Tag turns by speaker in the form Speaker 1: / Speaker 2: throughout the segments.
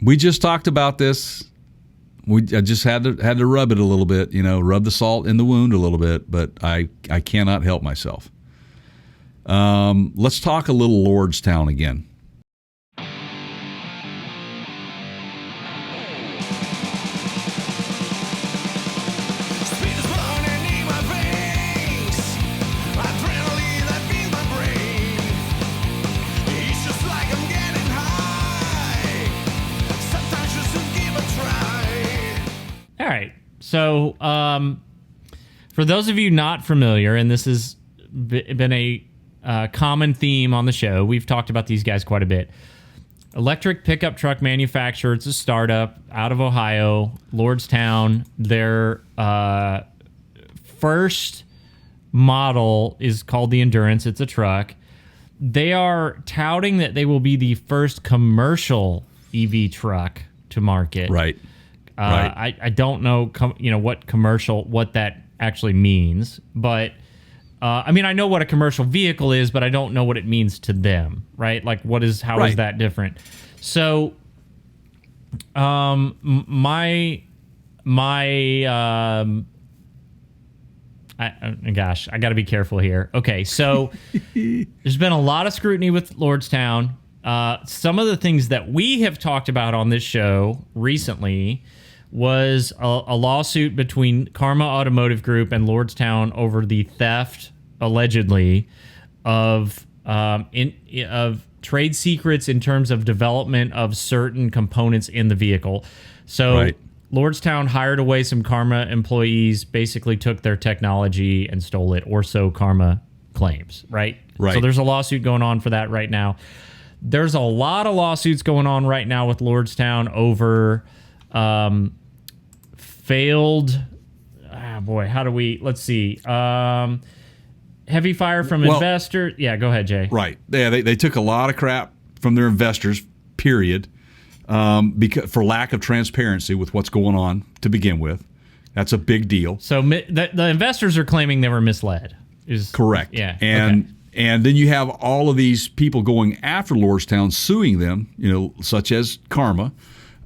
Speaker 1: We just talked about this. I just had to rub it a little bit, rub the salt in the wound a little bit, but I cannot help myself. Let's talk a little Lordstown again.
Speaker 2: All right. So, for those of you not familiar, and this has been a common theme on the show, we've talked about these guys quite a bit. Electric pickup truck manufacturer. It's a startup out of Ohio, Lordstown. Their first model is called the Endurance. It's a truck. They are touting that they will be the first commercial EV truck to market.
Speaker 1: Right. Right.
Speaker 2: I don't know, what that actually means, but I know what a commercial vehicle is, but I don't know what it means to them, right? Like, how is that different? So, I got to be careful here. Okay, so there's been a lot of scrutiny with Lordstown. Some of the things that we have talked about on this show recently was a lawsuit between Karma Automotive Group and Lordstown over the theft, allegedly, of trade secrets in terms of development of certain components in the vehicle. So Lordstown hired away some Karma employees, basically took their technology and stole it, or so Karma claims, right? So there's a lawsuit going on for that right now. There's a lot of lawsuits going on right now with Lordstown over failed. Let's see. Heavy fire from investors. Yeah, go ahead, Jay.
Speaker 1: Right. Yeah, they took a lot of crap from their investors, period, because for lack of transparency with what's going on to begin with. That's a big deal.
Speaker 2: So the investors are claiming they were misled.
Speaker 1: Correct.
Speaker 2: Yeah.
Speaker 1: And then you have all of these people going after Lordstown, suing them, such as Karma,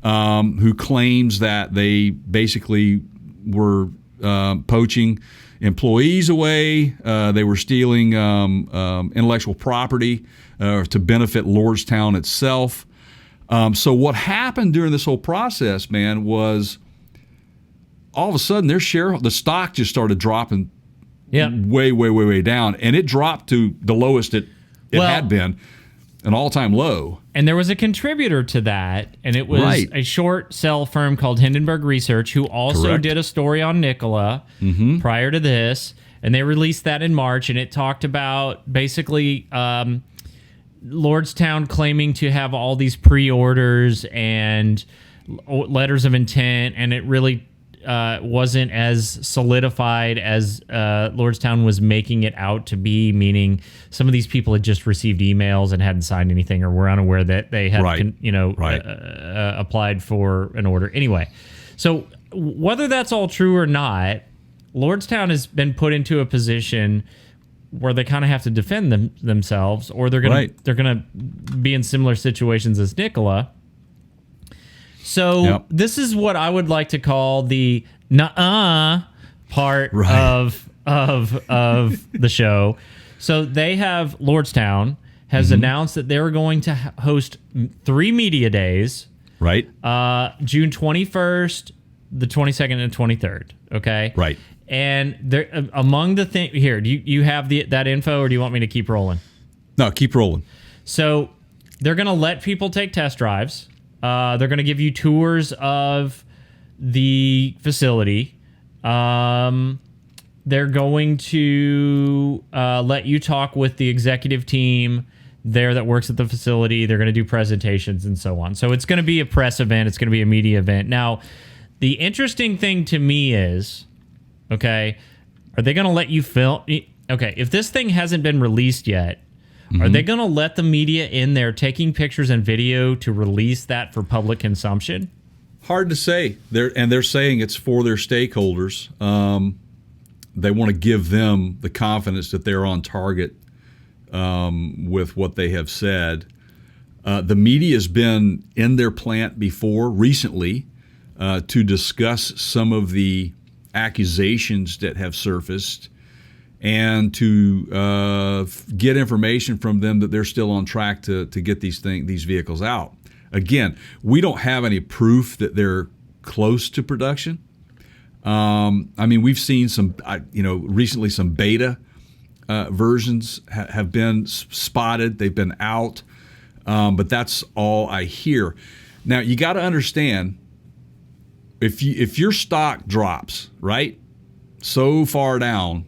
Speaker 1: who claims that they basically were poaching employees away. They were stealing intellectual property to benefit Lordstown itself. So what happened during this whole process, man, was all of a sudden the stock just started dropping way down, and it dropped to the lowest it had been, an all-time low.
Speaker 2: And there was a contributor to that, and it was a short sell firm called Hindenburg Research, who also did a story on Nikola prior to this, and they released that in March, and it talked about basically Lordstown claiming to have all these pre-orders and letters of intent, and it really wasn't as solidified as Lordstown was making it out to be, meaning some of these people had just received emails and hadn't signed anything, or were unaware that they had applied for an order. Anyway, so whether that's all true or not, Lordstown has been put into a position where they kind of have to defend themselves, or they're gonna be in similar situations as Nikola. So this is what I would like to call the nuh-uh part of the show. So Lordstown has announced that they're going to host 3 media days.
Speaker 1: Right.
Speaker 2: June 21st, the 22nd, and 23rd. Okay.
Speaker 1: Right.
Speaker 2: And there, among the things here, do you have that info, or do you want me to keep rolling?
Speaker 1: No, keep rolling.
Speaker 2: So they're going to let people take test drives. They're going to give you tours of the facility. They're going to let you talk with the executive team there that works at the facility. They're going to do presentations and so on. So it's going to be a press event. It's going to be a media event. Now, the interesting thing to me is, are they going to let you film? Okay, if this thing hasn't been released yet, are they going to let the media in there taking pictures and video to release that for public consumption?
Speaker 1: Hard to say. They're saying it's for their stakeholders. They want to give them the confidence that they're on target with what they have said. The media has been in their plant before recently to discuss some of the accusations that have surfaced and to get information from them that they're still on track to get these vehicles out. Again, we don't have any proof that they're close to production. I mean, we've seen some, recently some beta versions have been spotted. They've been out, but that's all I hear. Now, you got to understand, if your stock drops, right, so far down,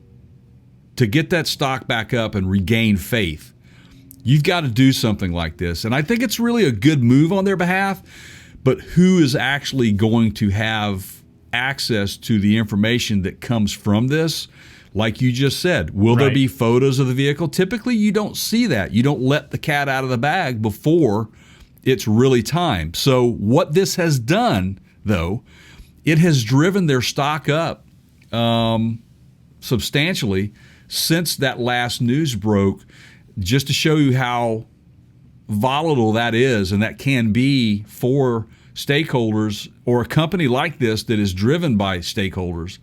Speaker 1: to get that stock back up and regain faith, you've got to do something like this. And I think it's really a good move on their behalf, but who is actually going to have access to the information that comes from this? Like you just said, will there be photos of the vehicle? Typically, you don't see that. You don't let the cat out of the bag before it's really time. So what this has done, though, it has driven their stock up substantially since that last news broke, just to show you how volatile that is and that can be for stakeholders or a company like this that is driven by stakeholders.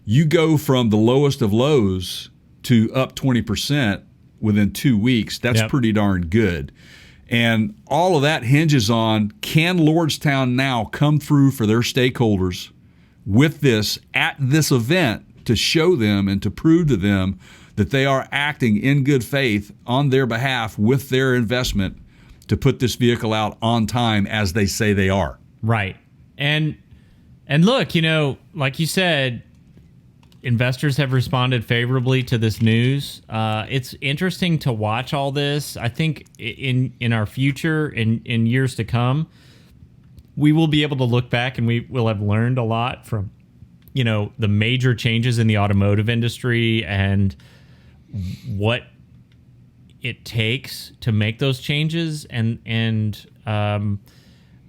Speaker 1: You go from the lowest of lows to up 20% within 2 weeks. That's pretty darn good. And all of that hinges on, can Lordstown now come through for their stakeholders with this at this event to show them and to prove to them that they are acting in good faith on their behalf with their investment to put this vehicle out on time as they say they are.
Speaker 2: Right. And look, like you said, investors have responded favorably to this news. It's interesting to watch all this. I think in our future, in years to come, we will be able to look back and we will have learned a lot from, the major changes in the automotive industry and what it takes to make those changes. And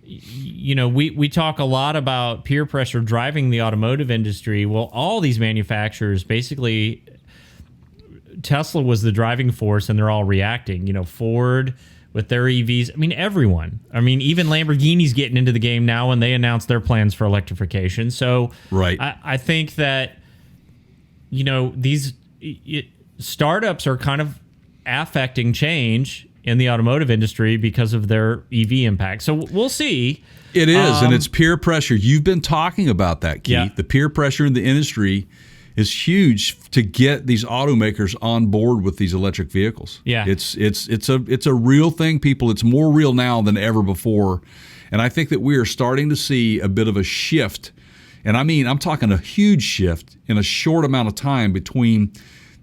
Speaker 2: we talk a lot about peer pressure driving the automotive industry. Well, all these manufacturers, basically, Tesla was the driving force and they're all reacting. Ford with their EVs. I mean, everyone. I mean, even Lamborghini's getting into the game now when they announced their plans for electrification. So I think that, these startups are kind of affecting change in the automotive industry because of their EV impact. So we'll see.
Speaker 1: It is, and it's peer pressure. You've been talking about that, Keith. Yeah. The peer pressure in the industry is huge to get these automakers on board with these electric vehicles.
Speaker 2: Yeah.
Speaker 1: It's a real thing, people. It's more real now than ever before. And I think that we are starting to see a bit of a shift. And I mean, I'm talking a huge shift in a short amount of time between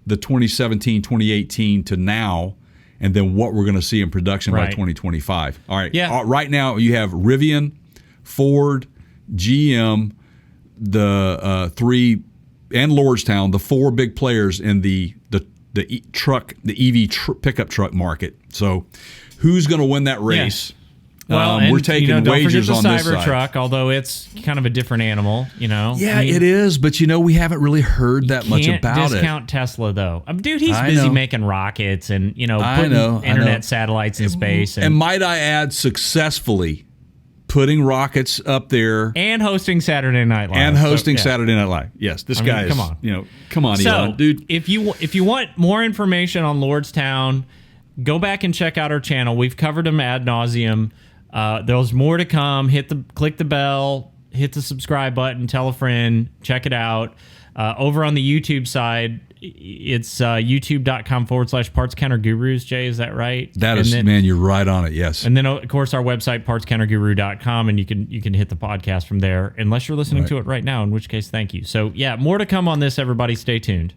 Speaker 1: the 2017, 2018 to now, and then what we're going to see in production by 2025. All right.
Speaker 2: Yeah.
Speaker 1: Right now, you have Rivian, Ford, GM, the three, and Lordstown, the four big players in the EV pickup truck market. So, who's going to win that race?
Speaker 2: Well,
Speaker 1: we're taking wagers on this side.
Speaker 2: Cybertruck, although it's kind of a different animal,
Speaker 1: Yeah, it is, but we haven't really heard that much about it.
Speaker 2: Can't discount Tesla, though. Dude, he's busy making rockets and putting internet satellites in space.
Speaker 1: And might I add, successfully putting rockets up there
Speaker 2: and hosting Saturday Night Live.
Speaker 1: Saturday Night Live. Yes, this guy is. Come on, Elon, dude.
Speaker 2: If you want more information on Lordstown, go back and check out our channel. We've covered them ad nauseum. There's more to come. Click the bell, hit the subscribe button, tell a friend, check it out. Over on the YouTube side, it's youtube.com/Parts Counter Gurus. Jay, is that right?
Speaker 1: That is, man, you're right on it. Yes.
Speaker 2: And then, of course, our website, partscounterguru.com, and you can hit the podcast from there, unless you're listening to it right now, in which case, thank you. So, yeah, more to come on this, everybody. Stay tuned.